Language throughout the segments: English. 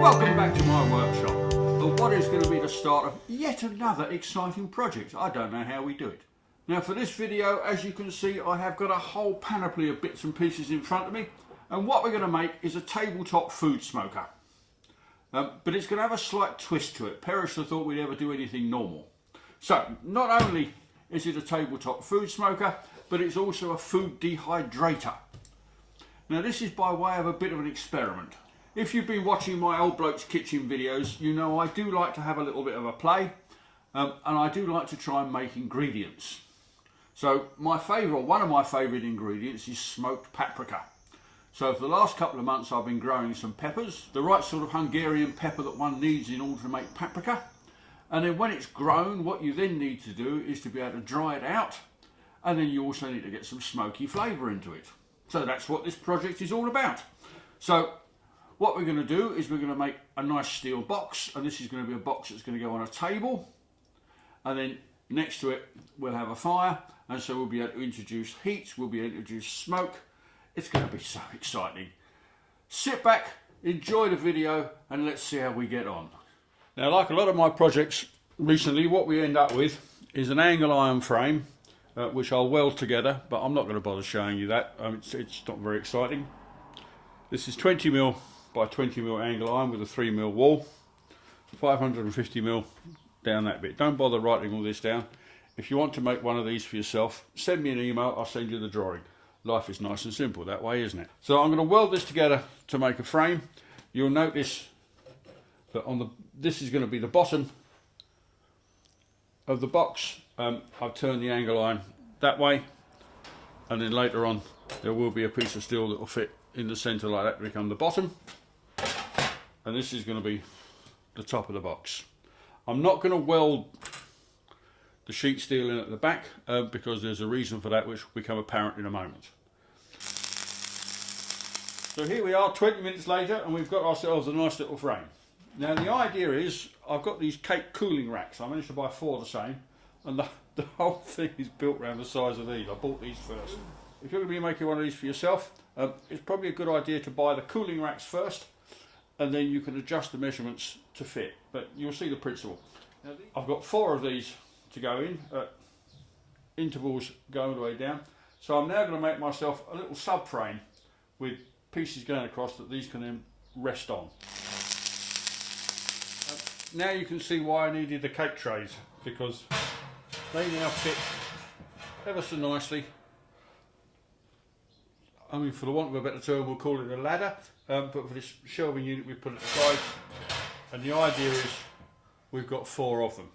Welcome back to my workshop, but what is going to be the start of yet another exciting project. I don't know how we do it. Now for this video, as you can see, I have got a whole panoply of bits and pieces in front of me, and what we're going to make is a tabletop food smoker. But it's going to have a slight twist to it. Perish the thought we'd ever do anything normal. So not only is it a tabletop food smoker, but it's also a food dehydrator. Now this is by way of a bit of an experiment. If you've been watching my Old Bloke's Kitchen videos, you know I do like to have a little bit of a play, and I do like to try and make ingredients. So one of my favourite ingredients is smoked paprika. So for the last couple of months I've been growing some peppers, the right sort of Hungarian pepper that one needs in order to make paprika. And then when it's grown, what you then need to do is to be able to dry it out, and then you also need to get some smoky flavour into it. So that's what this project is all about. So what we're going to do is we're going to make a nice steel box, and this is going to be a box that's going to go on a table, and then next to it we'll have a fire, and so we'll be able to introduce heat, we'll be able to introduce smoke. It's going to be so exciting. Sit back, enjoy the video, and let's see how we get on. Now, like a lot of my projects recently, what we end up with is an angle iron frame, which I'll weld together, but I'm not going to bother showing you that. It's not very exciting. This is 20mm by 20mm angle iron with a 3mm wall, 550mm down that bit. Don't bother writing all this down. If you want to make one of these for yourself, send me an email, I'll send you the drawing. Life is nice and simple that way, isn't it? So I'm going to weld this together to make a frame. You'll notice that this is going to be the bottom of the box. I've turned the angle iron that way, and then later on there will be a piece of steel that will fit in the centre like that to become the bottom, and this is going to be the top of the box. I'm not going to weld the sheet steel in at the back because there's a reason for that which will become apparent in a moment. So here we are 20 minutes later, and we've got ourselves a nice little frame. Now the idea is I've got these cake cooling racks. I managed to buy 4 of the same, and the whole thing is built around the size of these. I bought these first. If you're going to be making one of these for yourself, it's probably a good idea to buy the cooling racks first, and then you can adjust the measurements to fit, but you'll see the principle. Now, I've got 4 of these to go in at intervals going the way down, so I'm now going to make myself a little subframe with pieces going across that these can then rest on. Now you can see why I needed the cake trays, because they now fit ever so nicely. I mean, for the want of a better term, we'll call it a ladder, but for this shelving unit we put it aside, and the idea is we've got 4 of them.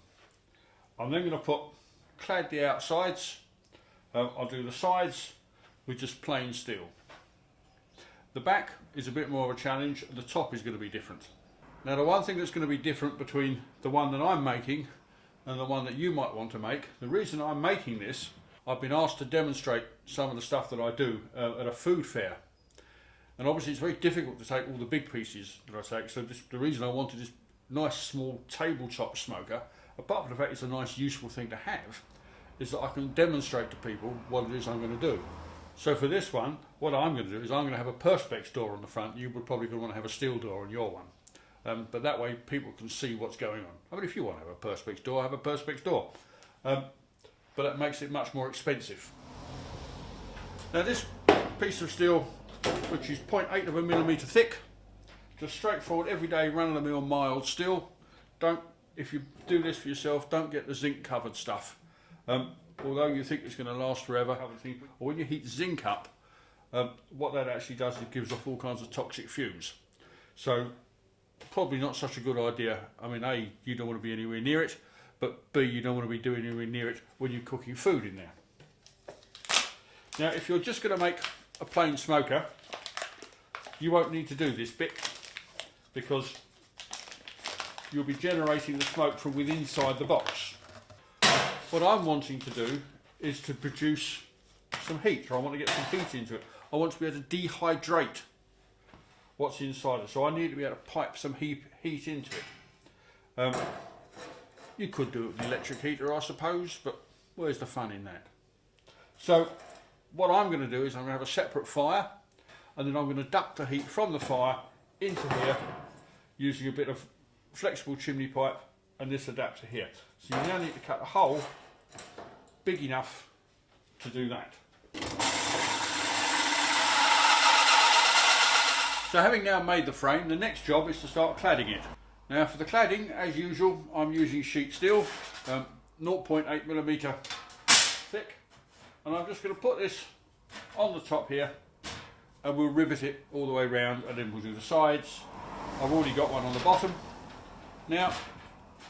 I'm then going to clad the outsides. I'll do the sides with just plain steel. The back is a bit more of a challenge, and the top is going to be different. Now the one thing that's going to be different between the one that I'm making and the one that you might want to make, the reason I'm making this, I've been asked to demonstrate some of the stuff that I do at a food fair. And obviously it's very difficult to take all the big pieces that I take, so the reason I wanted this nice small tabletop smoker, apart from the fact it's a nice useful thing to have, is that I can demonstrate to people what it is I'm going to do. So for this one, what I'm going to do is I'm going to have a perspex door on the front. You would probably want to have a steel door on your one. But that way people can see what's going on. I mean, if you want to have a perspex door, have a perspex door. But that makes it much more expensive. Now this piece of steel, which is 0.8 of a millimetre thick, just straightforward, everyday run-of-the-mill mild steel. If you do this for yourself, don't get the zinc covered stuff. Although you think it's going to last forever, or when you heat zinc up, what that actually does is it gives off all kinds of toxic fumes. So probably not such a good idea. I mean, A, you don't want to be anywhere near it, but B, you don't want to be doing anywhere near it when you're cooking food in there. Now if you're just going to make a plain smoker, you won't need to do this bit, because you'll be generating the smoke from within inside the box. What I'm wanting to do is to produce some heat, or I want to get some heat into it. I want to be able to dehydrate what's inside it, so I need to be able to pipe some heat into it. You could do it with an electric heater, I suppose, but where's the fun in that? So what I'm going to do is I'm going to have a separate fire, and then I'm going to duct the heat from the fire into here using a bit of flexible chimney pipe and this adapter here. So you now need to cut a hole big enough to do that. So having now made the frame, the next job is to start cladding it. Now for the cladding, as usual, I'm using sheet steel, 0.8mm thick, and I'm just going to put this on the top here and we'll rivet it all the way around, and then we'll do the sides. I've already got one on the bottom. Now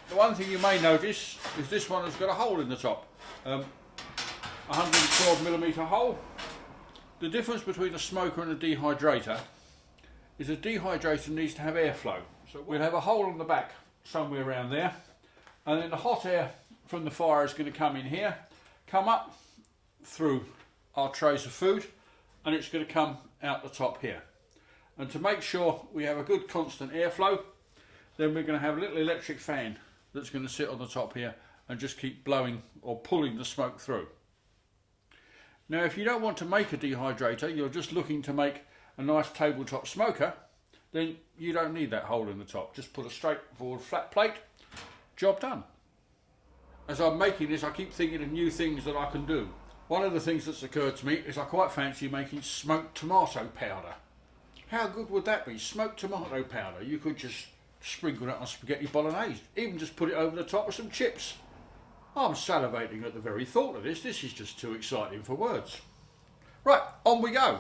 the one thing you may notice is this one has got a hole in the top, 112mm hole. The difference between a smoker and a dehydrator is a dehydrator needs to have airflow. So we'll have a hole on the back somewhere around there, and then the hot air from the fire is going to come in here, come up through our trays of food, and it's going to come out the top here. And to make sure we have a good constant airflow, then we're going to have a little electric fan that's going to sit on the top here and just keep blowing or pulling the smoke through. Now if you don't want to make a dehydrator, you're just looking to make a nice tabletop smoker, then you don't need that hole in the top. Just put a straightforward flat plate, job done. As I'm making this, I keep thinking of new things that I can do. One of the things that's occurred to me is I quite fancy making smoked tomato powder. How good would that be? Smoked tomato powder. You could just sprinkle it on spaghetti bolognese, even just put it over the top of some chips. I'm salivating at the very thought of this. This is just too exciting for words. Right, on we go.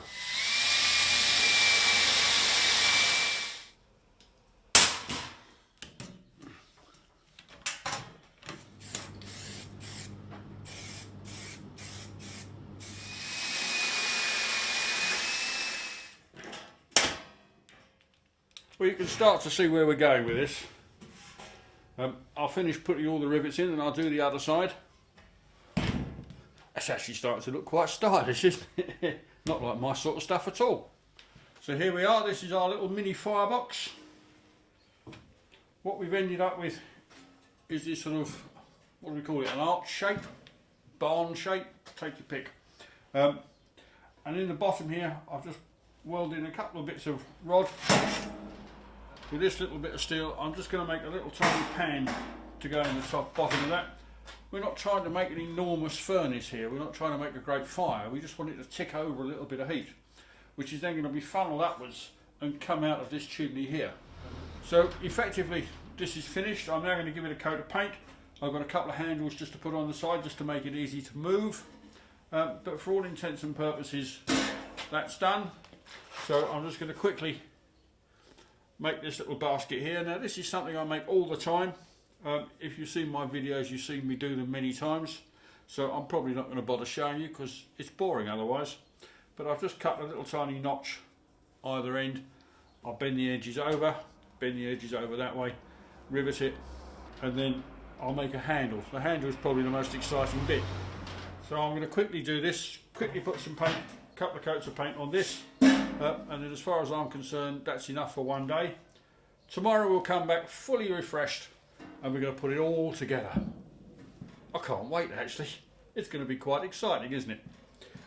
Well, you can start to see where we're going with this. I'll finish putting all the rivets in and I'll do the other side. It's actually starting to look quite stylish, isn't it? Not like my sort of stuff at all. So here we are, this is our little mini firebox. What we've ended up with is this sort of, what do we call it, an arch shape, barn shape, take your pick. And in the bottom here, I've just welded in a couple of bits of rod. With this little bit of steel, I'm just going to make a little tiny pan to go in the top bottom of that. We're not trying to make an enormous furnace here, we're not trying to make a great fire, we just want it to tick over a little bit of heat, which is then going to be funneled upwards and come out of this chimney here. So effectively this is finished. I'm now going to give it a coat of paint. I've got a couple of handles just to put on the side just to make it easy to move, but for all intents and purposes that's done. So I'm just going to quickly make this little basket here. Now this is something I make all the time. If you've seen my videos, you've seen me do them many times, so I'm probably not going to bother showing you because it's boring otherwise. But I've just cut a little tiny notch either end. I'll bend the edges over that way, rivet it, and then I'll make a handle. The handle is probably the most exciting bit. So I'm going to quickly do this, quickly put some paint, a couple of coats of paint on this, and then as far as I'm concerned, that's enough for one day. Tomorrow we'll come back fully refreshed and we're going to put it all together. I can't wait actually. It's going to be quite exciting, isn't it?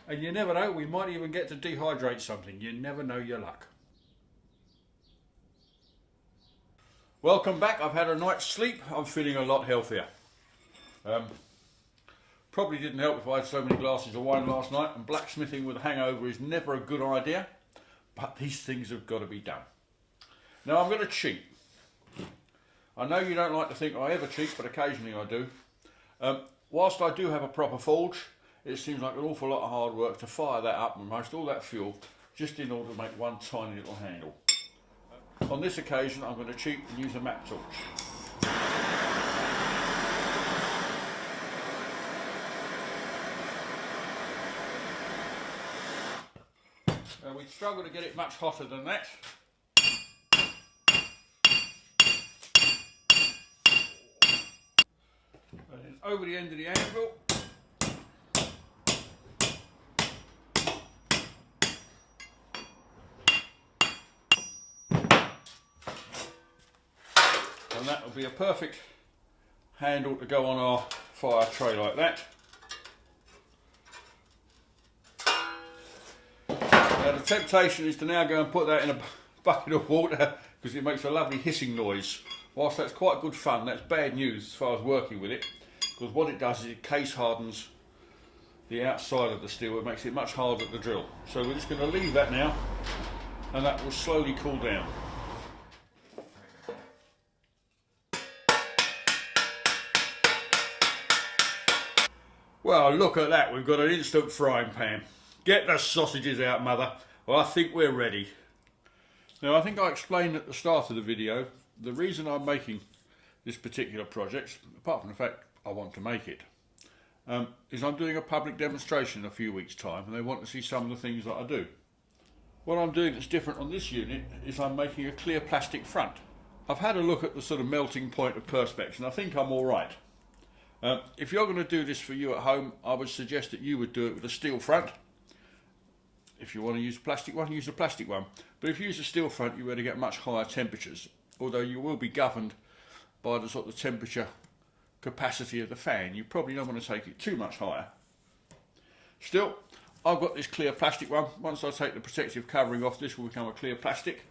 And you never know, we might even get to dehydrate something. You never know your luck. Welcome back. I've had a night's sleep. I'm feeling a lot healthier. Probably didn't help if I had so many glasses of wine last night, and blacksmithing with a hangover is never a good idea, but these things have got to be done. Now I'm going to cheat. I know you don't like to think I ever cheat, but occasionally I do. Whilst I do have a proper forge, it seems like an awful lot of hard work to fire that up and waste all that fuel just in order to make one tiny little handle. On this occasion I'm going to cheat and use a map torch. We'd struggle to get it much hotter than that. And then over the end of the anvil. And that will be a perfect handle to go on our fire tray like that. Now the temptation is to now go and put that in a bucket of water because it makes a lovely hissing noise. Whilst that's quite good fun, that's bad news as far as working with it, because what it does is it case hardens the outside of the steel. It makes it much harder to drill. So we're just going to leave that now, and that will slowly cool down. Well, look at that, we've got an instant frying pan. Get the sausages out, mother. Well, I think we're ready. Now, I think I explained at the start of the video, the reason I'm making this particular project, apart from the fact I want to make it, is I'm doing a public demonstration in a few weeks' time, and they want to see some of the things that I do. What I'm doing that's different on this unit is I'm making a clear plastic front. I've had a look at the sort of melting point of perspex, and I think I'm all right. If you're going to do this for you at home, I would suggest that you would do it with a steel front. If you want to use a plastic one, use a plastic one. But if you use a steel front, you're going to get much higher temperatures, although you will be governed by the sort of temperature capacity of the fan. You probably don't want to take it too much higher. Still, I've got this clear plastic one. Once I take the protective covering off, this will become a clear plastic.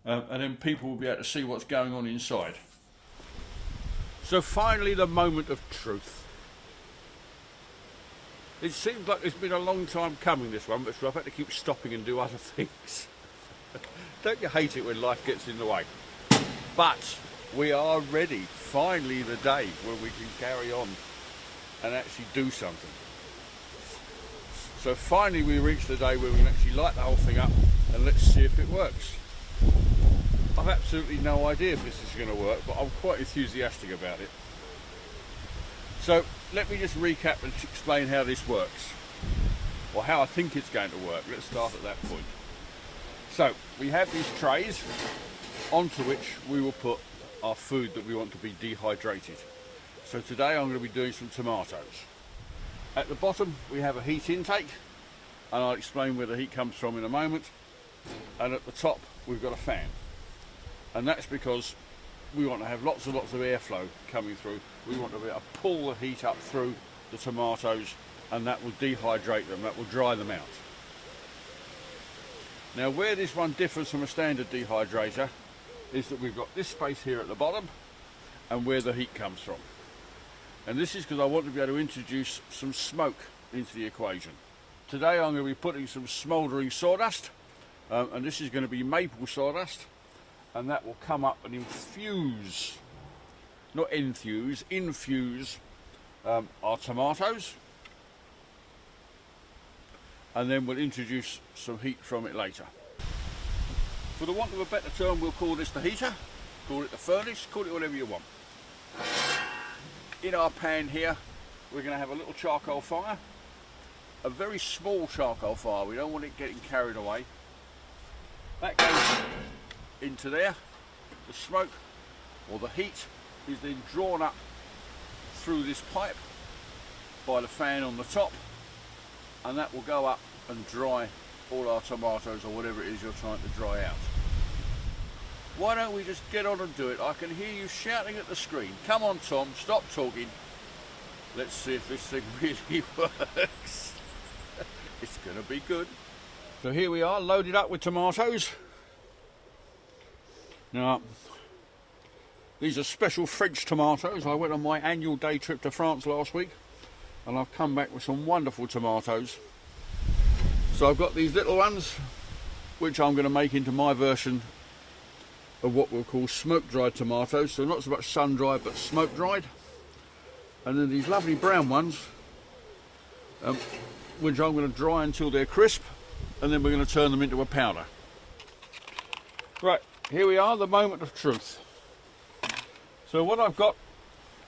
And then people will be able to see what's going on inside. So finally, the moment of truth. It seems like it's been a long time coming, this one, but I've had to keep stopping and do other things. Don't you hate it when life gets in the way? But we are ready. Finally, the day when we can carry on and actually do something. So finally, we reach the day where we can actually light the whole thing up and let's see if it works. I've absolutely no idea if this is going to work, but I'm quite enthusiastic about it. So let me just recap and explain how this works, or how I think it's going to work. Let's start at that point. So we have these trays onto which we will put our food that we want to be dehydrated. So today I'm going to be doing some tomatoes. At the bottom we have a heat intake, and I'll explain where the heat comes from in a moment. And at the top we've got a fan. And that's because we want to have lots and lots of airflow coming through. We want to be able to pull the heat up through the tomatoes, and that will dehydrate them, that will dry them out. Now, where this one differs from a standard dehydrator is that we've got this space here at the bottom and where the heat comes from. And this is because I want to be able to introduce some smoke into the equation. Today I'm going to be putting some smouldering sawdust, and this is going to be maple sawdust. And that will come up and infuse, not enthuse, infuse our tomatoes, and then we'll introduce some heat from it later. For the want of a better term, we'll call this the heater, call it the furnace, call it whatever you want. In our pan here, we're going to have a little charcoal fire, a very small charcoal fire. We don't want it getting carried away. That goes into there. The smoke or the heat is then drawn up through this pipe by the fan on the top, and that will go up and dry all our tomatoes or whatever it is you're trying to dry out. Why don't we just get on and do it? I can hear you shouting at the screen. Come on, Tom, stop talking. Let's see if this thing really works. It's gonna be good. So here we are, loaded up with tomatoes. Now, these are special French tomatoes. I went on my annual day trip to France last week, and I've come back with some wonderful tomatoes. So I've got these little ones, which I'm going to make into my version of what we'll call smoke-dried tomatoes. So not so much sun-dried, but smoke-dried. And then these lovely brown ones, which I'm going to dry until they're crisp, and then we're going to turn them into a powder. Right. Here we are, the moment of truth. So what I've got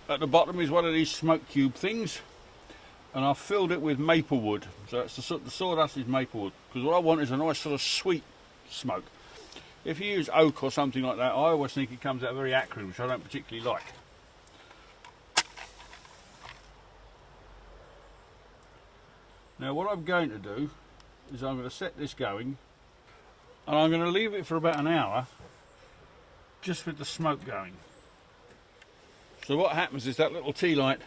at the bottom is one of these smoke cube things, and I've filled it with maple wood. So it's the sawdust is maple wood, because what I want is a nice sort of sweet smoke. If you use oak or something like that, I always think it comes out very acrid, which I don't particularly like. Now what I'm going to do is I'm going to set this going, and I'm going to leave it for about an hour just with the smoke going. So what happens is that little tea light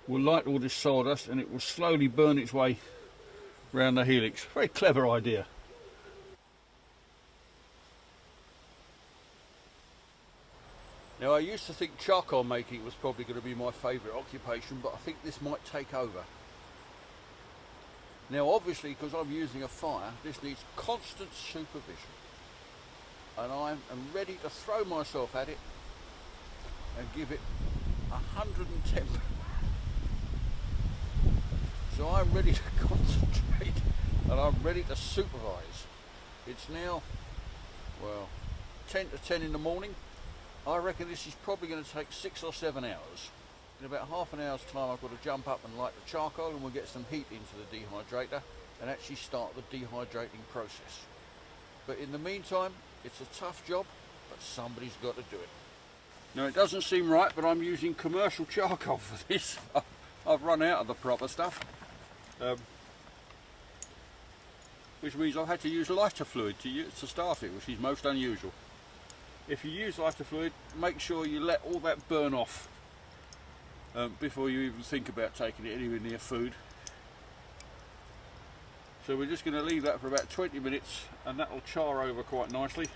will light all this sawdust, and it will slowly burn its way around the helix. Very clever idea. Now I used to think charcoal making was probably going to be my favourite occupation, but I think this might take over. Now obviously, because I'm using a fire, this needs constant supervision. And I am ready to throw myself at it and give it 110. So I'm ready to concentrate and I'm ready to supervise. It's now, well, 10 to 10 in the morning. I reckon this is probably going to take 6 or 7 hours. In about half an hour's time I've got to jump up and light the charcoal, and we'll get some heat into the dehydrator and actually start the dehydrating process. But in the meantime, it's a tough job, but somebody's got to do it. Now it doesn't seem right, but I'm using commercial charcoal for this. I've run out of the proper stuff, which means I've had to use lighter fluid to start it, which is most unusual. If you use lighter fluid, make sure you let all that burn off before you even think about taking it anywhere near food. So we're just going to leave that for about 20 minutes and that will char over quite nicely,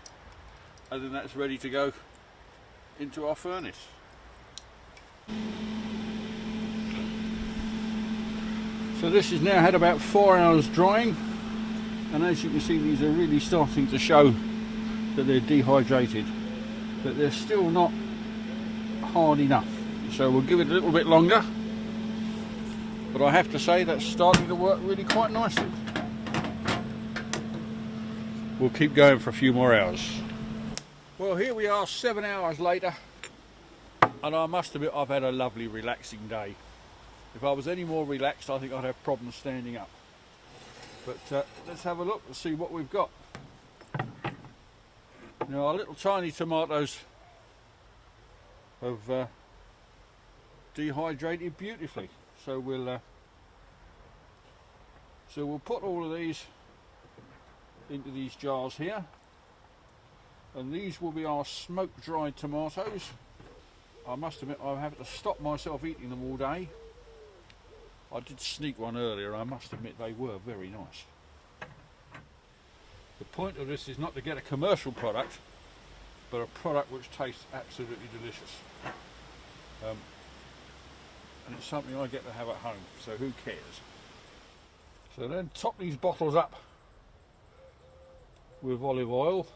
and then that's ready to go into our furnace. So this has now had about 4 hours drying, and as you can see these are really starting to show that they're dehydrated, but they're still not hard enough. So we'll give it a little bit longer, but I have to say that's starting to work really quite nicely. We'll keep going for a few more hours. Well, here we are 7 hours later, and I must admit I've had a lovely relaxing day. If I was any more relaxed, I think I'd have problems standing up. But let's have a look and see what we've got. Now our little tiny tomatoes have dehydrated beautifully, so we'll put all of these into these jars here, and these will be our smoke dried tomatoes. I must admit I have to stop myself eating them all day. I did sneak one earlier, I must admit they were very nice. The point of this is not to get a commercial product, but a product which tastes absolutely delicious. And it's something I get to have at home, so who cares? So then top these bottles up with olive oil.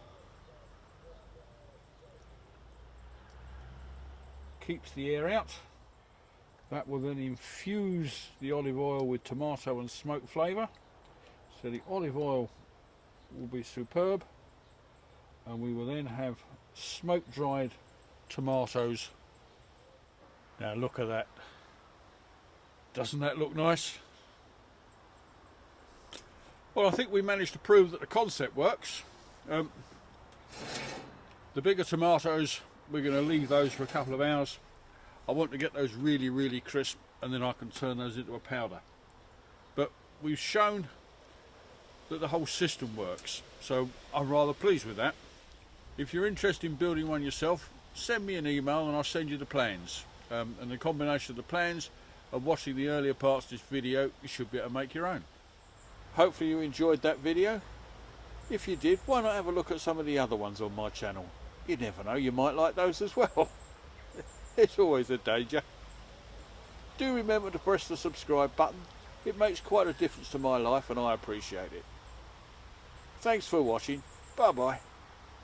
Keeps the air out. That will then infuse the olive oil with tomato and smoke flavour. So the olive oil will be superb, and we will then have smoke dried tomatoes. Now look at that. Doesn't that look nice? Well, I think we managed to prove that the concept works. The bigger tomatoes, we're going to leave those for a couple of hours. I want to get those really, really crisp, and then I can turn those into a powder. But we've shown that the whole system works, so I'm rather pleased with that. If you're interested in building one yourself, send me an email and I'll send you the plans. And the combination of the plans and watching the earlier parts of this video, you should be able to make your own. Hopefully you enjoyed that video. If you did, why not have a look at some of the other ones on my channel? You never know, you might like those as well. It's always a danger. Do remember to press the subscribe button. It makes quite a difference to my life and I appreciate it. Thanks for watching. Bye bye.